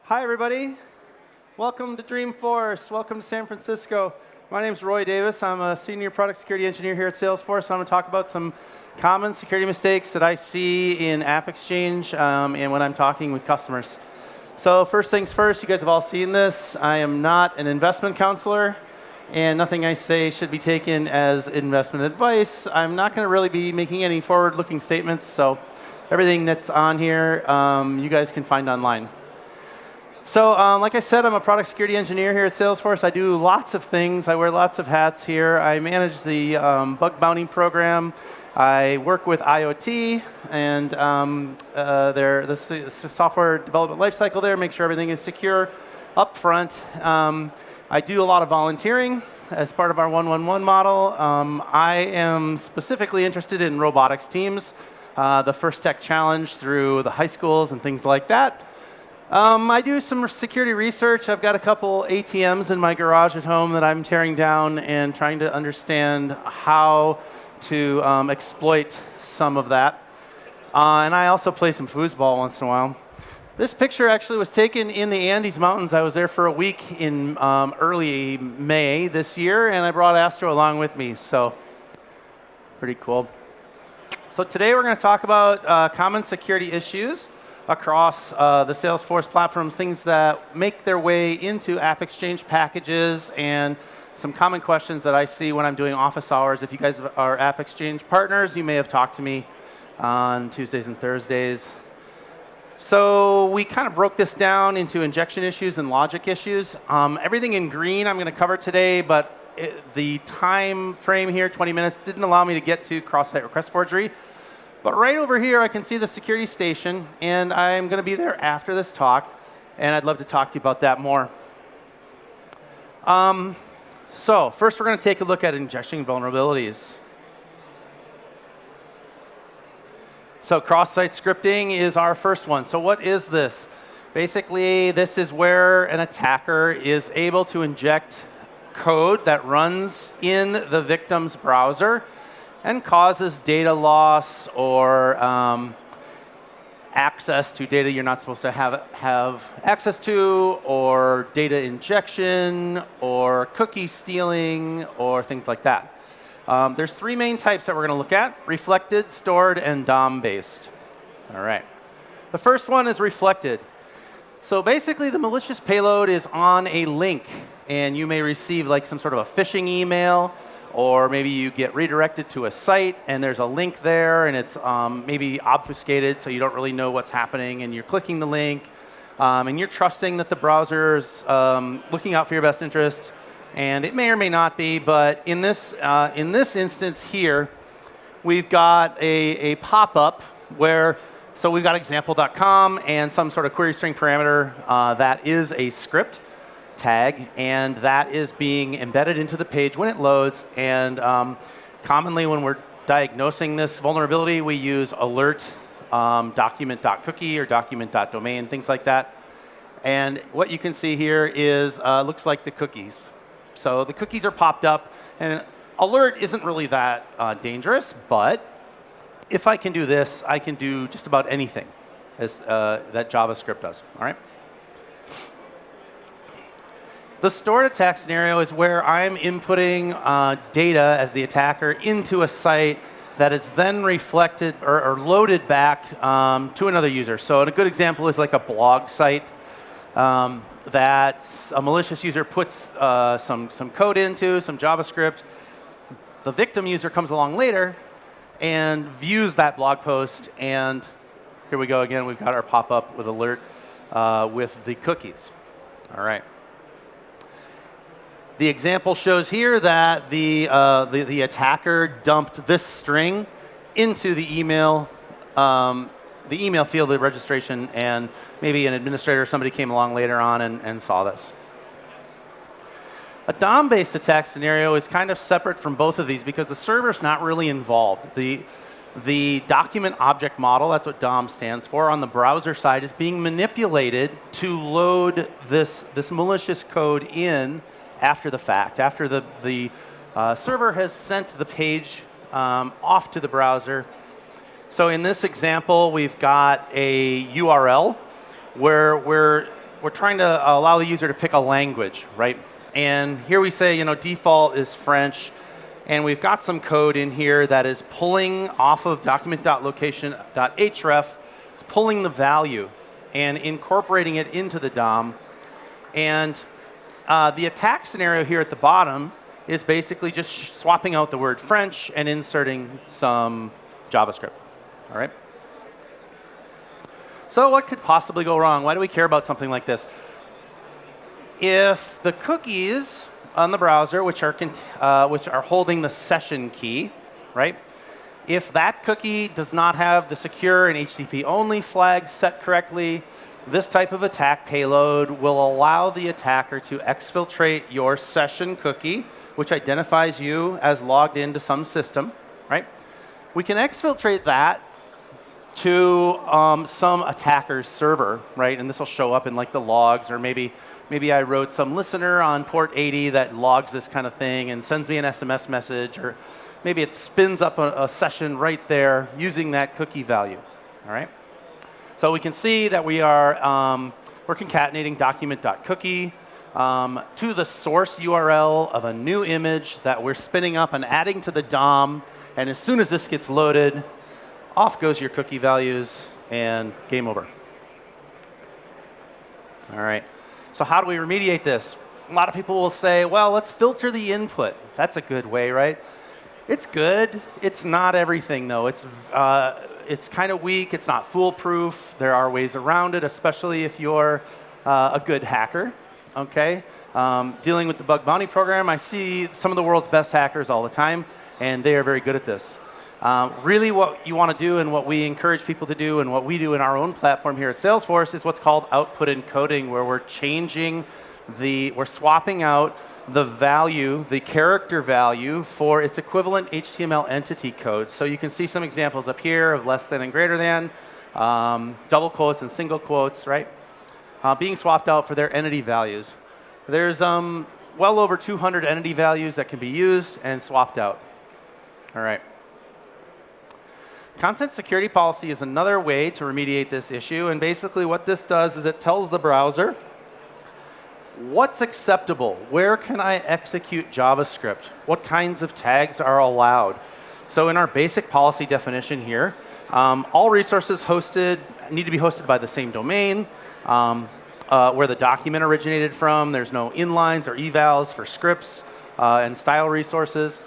Hi, everybody. Welcome to Dreamforce. Welcome to San Francisco. My name is Roy Davis. I'm a senior product security engineer here at Salesforce. I'm going to talk about some common security mistakes that I see in AppExchange and when I'm talking with customers. So first things first, you guys have all seen this. I am not an investment counselor, and nothing I say should be taken as investment advice. I'm not going to really be making any forward-looking statements, so everything that's on here you guys can find online. So like I said, I'm a product security engineer here at Salesforce. I do lots of things. I wear lots of hats here. I manage the bug bounty program. I work with IoT and the software development lifecycle there, make sure everything is secure up front. I do a lot of volunteering as part of our 1-1-1 model. I am specifically interested in robotics teams, the First Tech Challenge through the high schools and things like that. I do some security research. I've got a couple ATMs in my garage at home that I'm tearing down and trying to understand how to exploit some of that. And I also play some foosball once in a while. This picture actually was taken in the Andes Mountains. I was there for a week in early May this year, and I brought Astro along with me, so pretty cool. So today we're going to talk about common security issues across the Salesforce platforms, things that make their way into AppExchange packages, and some common questions that I see when I'm doing office hours. If you guys are AppExchange partners, you may have talked to me on Tuesdays and Thursdays. So we kind of broke this down into injection issues and logic issues. Everything in green I'm going to cover today, but the time frame here, 20 minutes, didn't allow me to get to cross-site request forgery. But right over here, I can see the security station, and I'm going to be there after this talk, and I'd love to talk to you about that more. So first, we're going to take a look at injection vulnerabilities. So cross-site scripting is our first one. So what is this? Basically, this is where an attacker is able to inject code that runs in the victim's browser and causes data loss or access to data you're not supposed to have access to, or data injection, or cookie stealing, or things like that. There's three main types that we're going to look at: reflected, stored, and DOM-based. All right. The first one is reflected. So basically, the malicious payload is on a link, and you may receive like some sort of a phishing email, or maybe you get redirected to a site, and there's a link there, and it's maybe obfuscated, so you don't really know what's happening, and you're clicking the link, and you're trusting that the browser's looking out for your best interest, and it may or may not be, but in this instance here, we've got a pop-up where, so we've got example.com and some sort of query string parameter that is a script tag, and that is being embedded into the page when it loads. And commonly when we're diagnosing this vulnerability, we use alert document.cookie or document.domain, things like that. And what you can see here is looks like the cookies. So the cookies are popped up, and alert isn't really that dangerous, but if I can do this, I can do just about anything as that JavaScript does. All right. The stored attack scenario is where I'm inputting data as the attacker into a site that is then reflected or loaded back to another user. So a good example is like a blog site that a malicious user puts some code into, some JavaScript. The victim user comes along later and views that blog post, and here we go again. We've got our pop-up with alert with the cookies. All right. The example shows here that the attacker dumped this string into the email field of registration, and maybe an administrator or somebody came along later on and saw this. A DOM-based attack scenario is kind of separate from both of these because the server's not really involved. The document object model, that's what DOM stands for, on the browser side is being manipulated to load this malicious code in after the fact, after the server has sent the page off to the browser. So in this example, we've got a URL where we're we're trying to allow the user to pick a language, right? And here we say, default is French. And we've got some code in here that is pulling off of document.location.href. It's pulling the value and incorporating it into the DOM. And the attack scenario here at the bottom is basically just swapping out the word French and inserting some JavaScript. All right? So what could possibly go wrong? Why do we care about something like this? If the cookies on the browser, which are holding the session key, right? If that cookie does not have the secure and HTTP only flags set correctly, this type of attack payload will allow the attacker to exfiltrate your session cookie, which identifies you as logged into some system, right? We can exfiltrate that to some attacker's server, right? And this will show up in like the logs, or maybe I wrote some listener on port 80 that logs this kind of thing and sends me an SMS message, or maybe it spins up a session right there using that cookie value, all right? So we can see that we're concatenating document.cookie to the source URL of a new image that we're spinning up and adding to the DOM. And as soon as this gets loaded, off goes your cookie values and game over. All right. So how do we remediate this? A lot of people will say, well, let's filter the input. That's a good way, right? It's good. It's not everything, though. It's kind of weak. It's not foolproof. There are ways around it, especially if you're a good hacker. Okay? Dealing with the bug bounty program, I see some of the world's best hackers all the time, and they are very good at this. Really what you want to do, and what we encourage people to do, and what we do in our own platform here at Salesforce, is what's called output encoding, where we're swapping out the value, the character value, for its equivalent HTML entity code. So you can see some examples up here of less than and greater than, double quotes and single quotes, right? Being swapped out for their entity values. There's well over 200 entity values that can be used and swapped out. All right. Content security policy is another way to remediate this issue, and basically what this does is it tells the browser what's acceptable, where can I execute JavaScript, what kinds of tags are allowed. So in our basic policy definition here, all resources need to be hosted by the same domain, where the document originated from. There's no inlines or evals for scripts and style resources.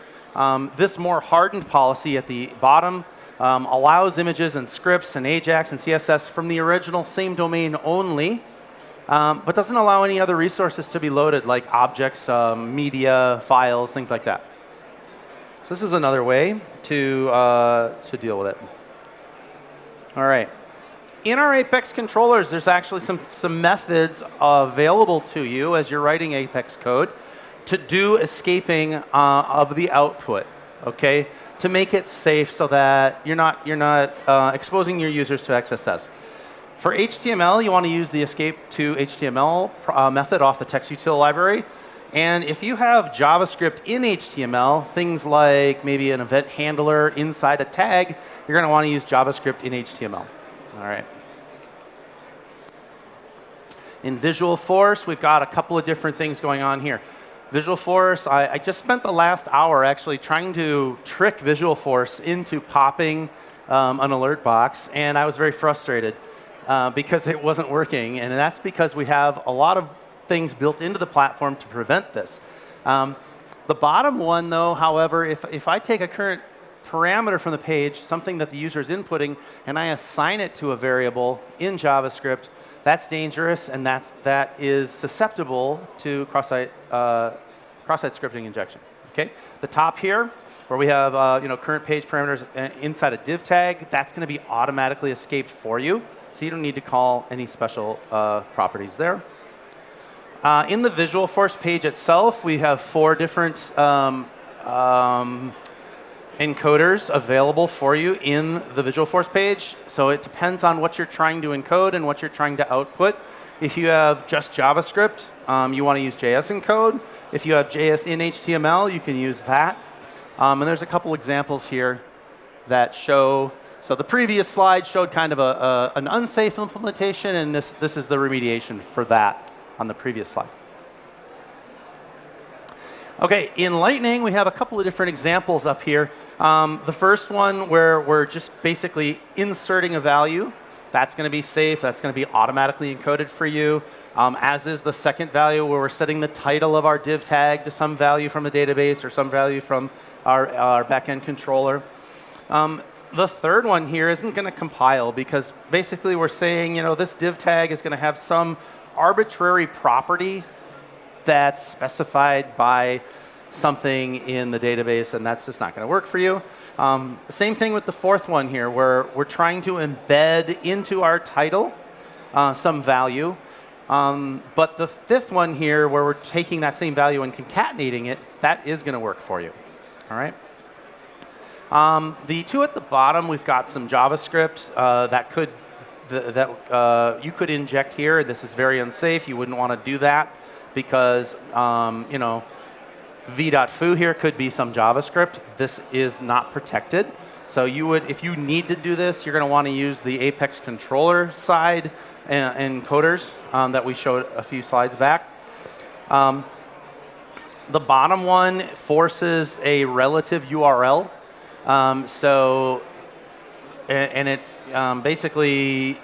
This more hardened policy at the bottom allows images and scripts and AJAX and CSS from the original same domain only, but doesn't allow any other resources to be loaded, like objects, media, files, things like that. So this is another way to deal with it. All right. In our Apex controllers, there's actually some methods available to you as you're writing Apex code to do escaping of the output, okay? To make it safe so that you're not exposing your users to XSS. For HTML, you want to use the escape to HTML method off the TextUtil library. And if you have JavaScript in HTML, things like maybe an event handler inside a tag, you're going to want to use JavaScript in HTML. All right. In Visualforce, we've got a couple of different things going on here. Visualforce, I just spent the last hour actually trying to trick Visualforce into popping an alert box, and I was very frustrated because it wasn't working, and that's because we have a lot of things built into the platform to prevent this. The bottom one, though, however, if I take a current parameter from the page, something that the user is inputting, and I assign it to a variable in JavaScript, that's dangerous, and that is susceptible to cross-site scripting injection. Okay, the top here, where we have current page parameters inside a div tag, that's going to be automatically escaped for you, so you don't need to call any special properties there. In the Visualforce page itself, we have 4 different encoders available for you in the Visualforce page. So it depends on what you're trying to encode and what you're trying to output. If you have just JavaScript, you want to use JS encode. If you have JS in HTML, you can use that. And there's a couple examples here that show So the previous slide showed kind of an unsafe implementation, and this is the remediation for that on the previous slide. Okay, in Lightning, we have a couple of different examples up here. The first one where we're just basically inserting a value. That's going to be safe. That's going to be automatically encoded for you, as is the second value where we're setting the title of our div tag to some value from the database or some value from our backend controller. The third one here isn't going to compile because basically we're saying, this div tag is going to have some arbitrary property that's specified by something in the database, and that's just not going to work for you. Same thing with the fourth one here, where we're trying to embed into our title some value. But the fifth one here, where we're taking that same value and concatenating it, that is going to work for you. All right. The two at the bottom, we've got some JavaScript that you could inject here. This is very unsafe. You wouldn't want to do that because v.foo here could be some JavaScript. This is not protected. So if you need to do this, you're going to want to use the Apex controller side encoders that we showed a few slides back. The bottom one forces a relative URL. And it basically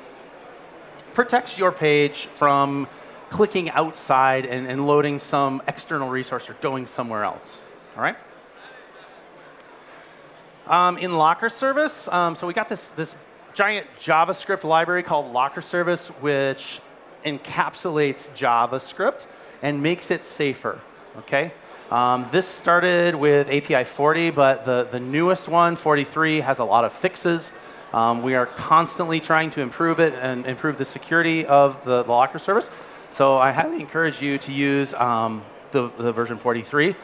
protects your page from clicking outside and loading some external resource or going somewhere else. All right. In Locker Service, so we got this giant JavaScript library called Locker Service, which encapsulates JavaScript and makes it safer. Okay. This started with API 40, but the newest one, 43, has a lot of fixes. We are constantly trying to improve it and improve the security of the Locker Service. So I highly encourage you to use the version 43.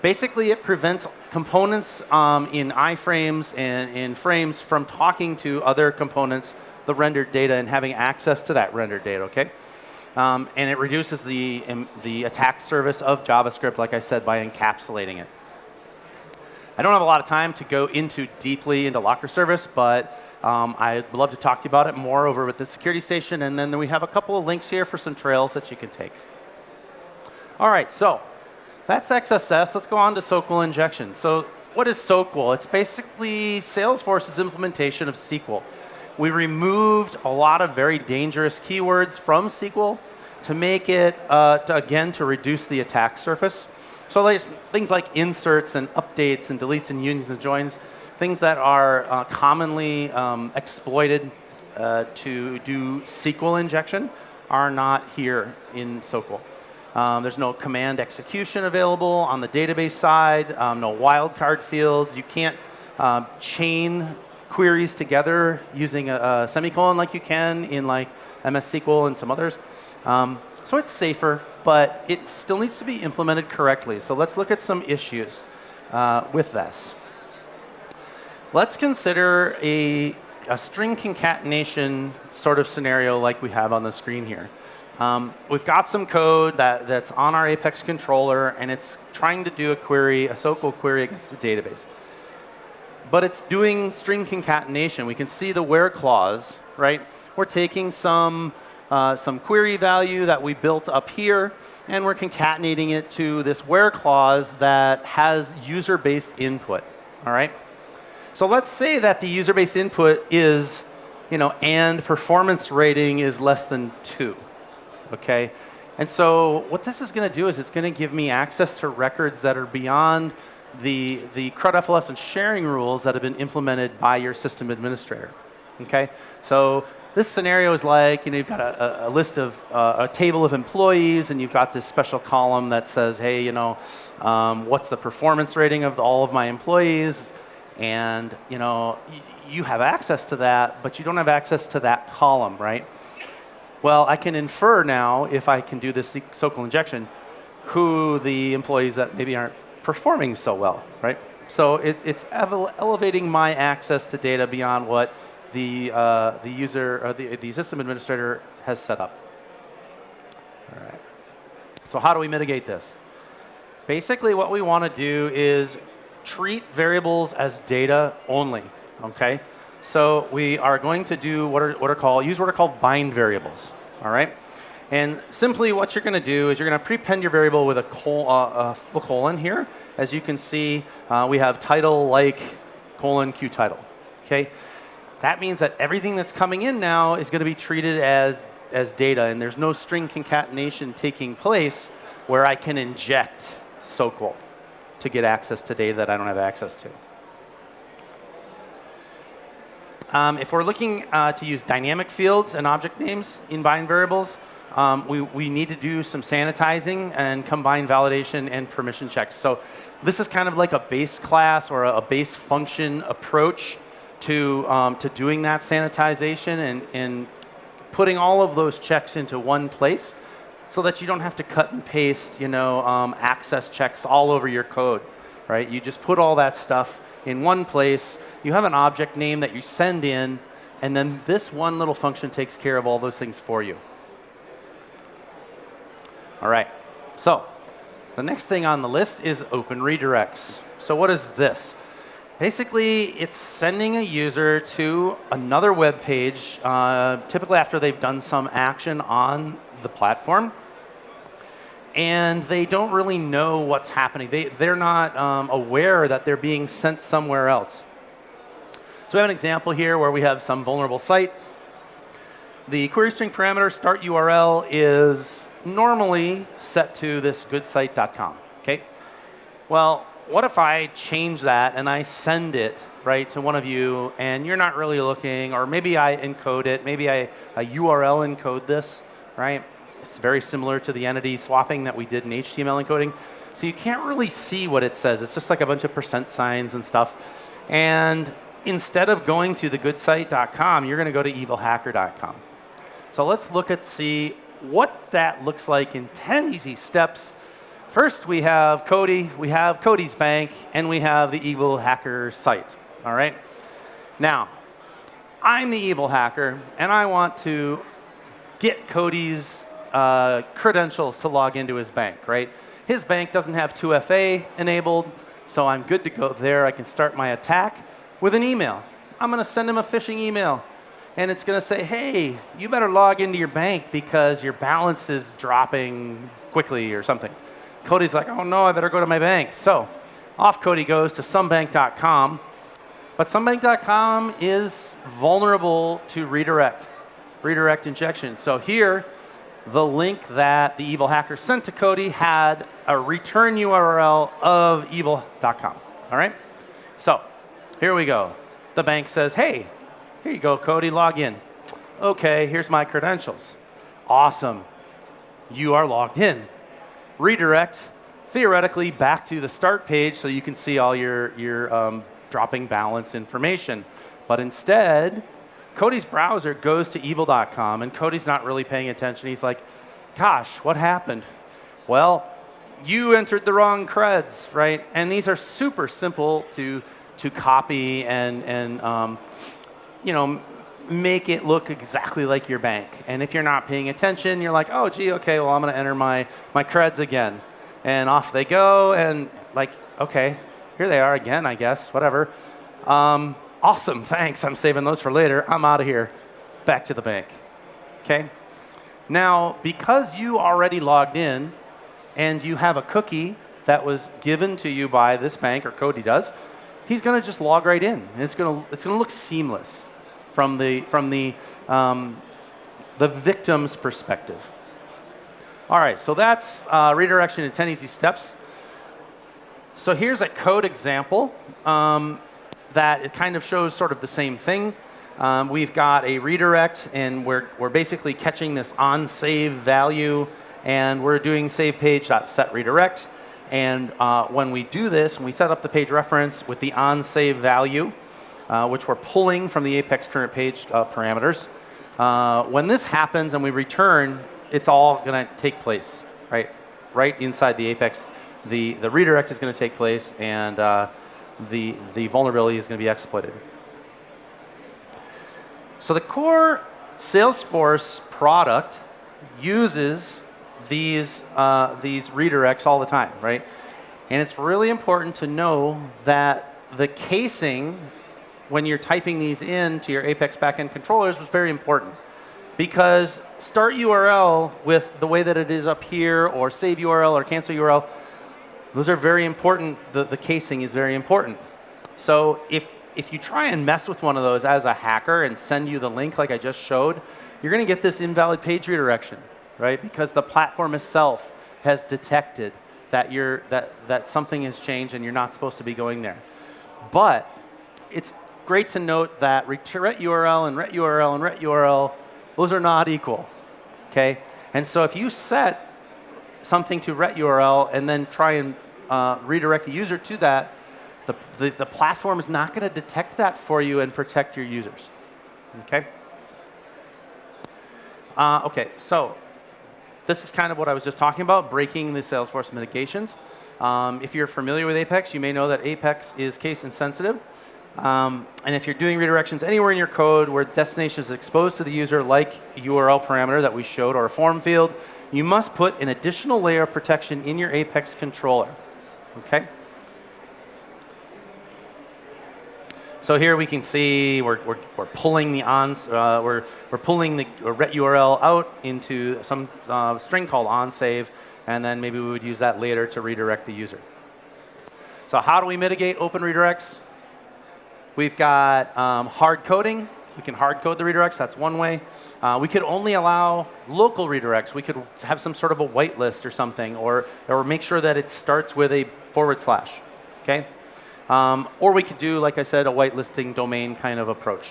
Basically, it prevents components in iframes and in frames from talking to other components, the rendered data, and having access to that rendered data. Okay. And it reduces the attack surface of JavaScript, like I said, by encapsulating it. I don't have a lot of time to go deeply into Locker Service, but I'd love to talk to you about it more over with the security station. And then we have a couple of links here for some trails that you can take. All right, so that's XSS. Let's go on to SOQL Injection. So what is SOQL? It's basically Salesforce's implementation of SQL. We removed a lot of very dangerous keywords from SQL to make it, to reduce the attack surface. So things like inserts and updates and deletes and unions and joins, things that are commonly exploited to do SQL injection are not here in SOQL. There's no command execution available on the database side, no wildcard fields. You can't chain queries together using a semicolon like you can in like MS SQL and some others. So it's safer, but it still needs to be implemented correctly. So let's look at some issues with this. Let's consider a string concatenation sort of scenario like we have on the screen here. We've got some code that's on our Apex controller, and it's trying to do a SOQL query against the database. But it's doing string concatenation. We can see the where clause, right? We're taking some query value that we built up here, and we're concatenating it to this where clause that has user-based input, all right? So let's say that the user-based input is, and performance rating is less than 2, okay? And so what this is going to do is it's going to give me access to records that are beyond the CRUD-FLS and sharing rules that have been implemented by your system administrator, okay? So this scenario is like, you've got a list of, a table of employees, and you've got this special column that says, hey, what's the performance rating of all of my employees? And, you have access to that, but you don't have access to that column, right? Well, I can infer now, if I can do this SOQL injection, who the employees that maybe aren't performing so well, right? So it's elevating my access to data beyond what the user or the system administrator has set up. All right. So how do we mitigate this? Basically, what we want to do is treat variables as data only. Okay. So we are going to do use what are called bind variables. All right. And simply what you're going to do is you're going to prepend your variable with a full colon here. As you can see, we have title like colon Q title. Okay. That means that everything that's coming in now is going to be treated as data, and there's no string concatenation taking place where I can inject SOQL to get access to data that I don't have access to. If we're looking to use dynamic fields and object names in bind variables, we need to do some sanitizing and combine validation and permission checks. So this is kind of like a base class or a base function approach to doing that sanitization and putting all of those checks into one place so that you don't have to cut and paste, access checks all over your code, right? You just put all that stuff in one place. You have an object name that you send in, and then this one little function takes care of all those things for you. All right, so the next thing on the list is open redirects. So what is this? Basically, it's sending a user to another web page, typically after they've done some action on the platform, and they don't really know what's happening. They're not aware that they're being sent somewhere else. So we have an example here where we have some vulnerable site. The query string parameter start URL is normally set to this goodsite.com. Okay. Well, what if I change that and I send it right to one of you, and you're not really looking, or maybe I encode it, maybe I URL encode this, right? It's very similar to the entity swapping that we did in HTML encoding. So you can't really see what it says. It's just like a bunch of percent signs and stuff. And instead of going to the goodsite.com, you're going to go to evilhacker.com. So let's look at see what that looks like in 10 easy steps. First, we have Cody, we have Cody's bank, and we have the evil hacker site. All right. Now, I'm the evil hacker, and I want to get Cody's credentials to log into his bank, right? His bank doesn't have 2FA enabled, so I'm good to go there. I can start my attack with an email. I'm going to send him a phishing email, and it's going to say, hey, you better log into your bank because your balance is dropping quickly or something. Cody's like, oh no, I better go to my bank. So off Cody goes to somebank.com, but somebank.com is vulnerable to redirect injection. So here, the link that the evil hacker sent to Cody had a return URL of evil.com. All right? So here we go. The bank says, hey, here you go, Cody, log in. Okay, here's my credentials. Awesome. You are logged in. Redirect, theoretically, back to the start page so you can see all your dropping balance information. But instead, Cody's browser goes to evil.com, and Cody's not really paying attention. He's like, gosh, what happened? Well, you entered the wrong creds, right? And these are super simple to copy and make it look exactly like your bank. And if you're not paying attention, you're like, oh, gee, okay, well, I'm going to enter my creds again. And off they go, and like, okay, here they are again, I guess, whatever. Awesome, thanks, I'm saving those for later. I'm out of here. Back to the bank, okay? Now, because you already logged in, and you have a cookie that was given to you by this bank, or Cody does, he's going to just log right in. And it's going to look seamless from the victim's perspective. All right, so that's redirection in 10 easy steps. So here's a code example that it kind of shows sort of the same thing. We've got a redirect, and we're basically catching this on save value, and we're doing savepage.setRedirect. And when we do this, when we set up the page reference with the on save value, which we're pulling from the Apex current page parameters. When this happens and we return, it's all going to take place, right? Right inside the Apex, the redirect is going to take place, and the vulnerability is going to be exploited. So the core Salesforce product uses these redirects all the time, right? And it's really important to know that the casing when you're typing these into your Apex backend controllers was very important. Because start URL with the way that it is up here, or save URL, or cancel URL, those are very important. The casing is very important. So if you try and mess with one of those as a hacker and send you the link like I just showed, you're going to get this invalid page redirection, right? Because the platform itself has detected that that something has changed and you're not supposed to be going there. But it's great to note that ret URL and ret URL and ret URL, those are not equal, okay? And so if you set something to ret URL and then try and redirect the user to that, the platform is not going to detect that for you and protect your users, okay? Okay, so this is kind of what I was just talking about, breaking the Salesforce mitigations. If you're familiar with Apex, you may know that Apex is case insensitive. And if you're doing redirections anywhere in your code where destination is exposed to the user, like a URL parameter that we showed, or a form field, you must put an additional layer of protection in your Apex controller. Okay? So here we can see we're pulling the we're pulling the ret URL out into some string called onsave, and then maybe we would use that later to redirect the user. So how do we mitigate open redirects? We've got hard coding. We can hard code the redirects. That's one way. We could only allow local redirects. We could have some sort of a whitelist or something, or make sure that it starts with a /. Okay? Or we could do, like I said, a whitelisting domain kind of approach.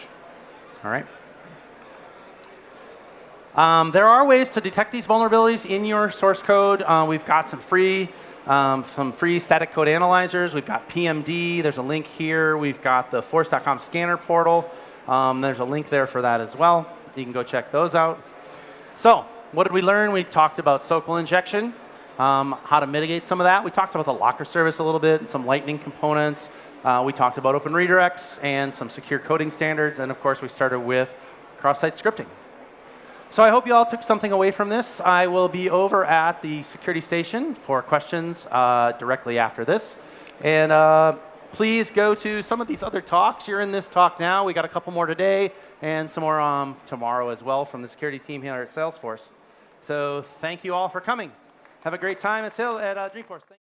All right? There are ways to detect these vulnerabilities in your source code. We've got some free static code analyzers. We've got PMD. There's a link here. We've got the force.com scanner portal. There's a link there for that as well. You can go check those out. So what did we learn? We talked about SOQL injection, how to mitigate some of that. We talked about the locker service a little bit, and some lightning components. We talked about open redirects and some secure coding standards. And of course, we started with cross-site scripting. So I hope you all took something away from this. I will be over at the security station for questions directly after this. And please go to some of these other talks. You're in this talk now. We got a couple more today and some more tomorrow as well from the security team here at Salesforce. So thank you all for coming. Have a great time at Dreamforce.